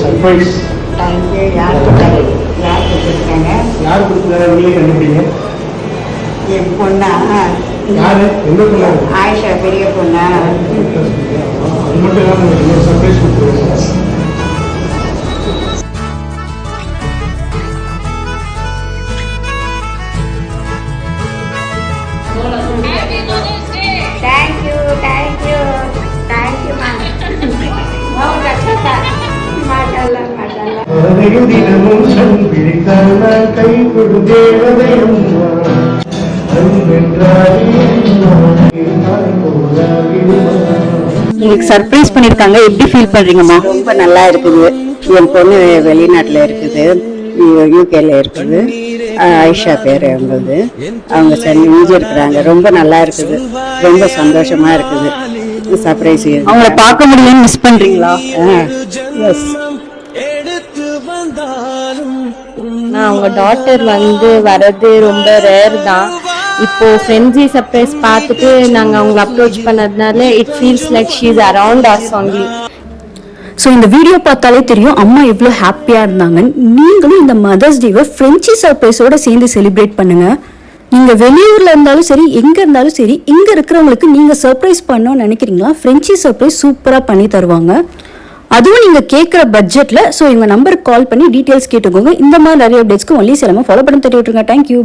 Surprise. Thank you. யார் கொடுத்துருக்காங்க? யார் கொடுத்துருக்காங்க? நீங்களே கண்டுபிடிங்க. என் பொண்ணா? யாரு? எந்த பொண்ணா? ஆயிஷா பெரிய பொண்ணா? அது மட்டும் இல்லாமல் இன்னொரு சர்ப்ரைஸ் கொடுத்துருக்காங்க. தேங்க்யூ தேங்க்யூ தேங்க்யூமா. மாஷாஅல்லாஹ் மாஷாஅல்லாஹ். தினமும் சன் பிடித்தால் நான் கை கொடு தேவதை அம்மா. உங்களுக்கு சர்ப்ரைஸ் பண்ணிருக்காங்க, எப்படி ஃபீல் பண்றீங்கம்மா? ரொம்ப நல்லா இருக்குது. என் பொண்ணு வெளிநாட்டுல இருக்குது, யூகேல இருக்குது. ஆயிஷா பேர் அவங்களது. அவங்க செஞ்சு இருக்கிறாங்க. ரொம்ப நல்லா இருக்குது, ரொம்ப சந்தோஷமா இருக்குது. சர்ப்ரைஸ். அவங்கள பார்க்க முடியலன்னு மிஸ் பண்றீங்களா? எஸ். அவங்க டாட்டர் வர்றது ரொம்ப ரேர் தான். இப்போ ஃப்ரெண்ட்ஸி சர்ப்ரைஸ் பார்த்துட்டு நாங்கள் அவங்களை அப்ரோச் பண்ணதுனால it feels like she is around us only. So இந்த வீடியோ பார்த்தாலே தெரியும் அம்மா எவ்வளோ ஹாப்பியாக இருந்தாங்க. நீங்களும் இந்த மதர்ஸ் டேவை ஃப்ரெண்ட்ஸி சர்ப்ரைஸோட சேர்ந்து செலிப்ரேட் பண்ணுங்க. நீங்கள் வெளியூரில் இருந்தாலும் சரி, எங்கே இருந்தாலும் சரி, இங்கே இருக்கிறவங்களுக்கு நீங்கள் சர்ப்ரைஸ் பண்ணணும்னு நினைக்கிறீங்களா? ஃப்ரெண்ட்ஸி சர்ப்ரைஸ் சூப்பராக பண்ணி தருவாங்க, அதுவும் நீங்கள் கேட்குற பட்ஜெட்டில். ஸோ இவங்க நம்பருக்கு கால் பண்ணி டீட்டெயில்ஸ் கேட்டுக்கோங்க. இந்த மாதிரி நிறைய அப்டேட்ஸ்க்கு ஒன்லி சிலமா ஃபாலோ பண்ணி தட்டி விட்டுருங்க. தேங்க்யூ.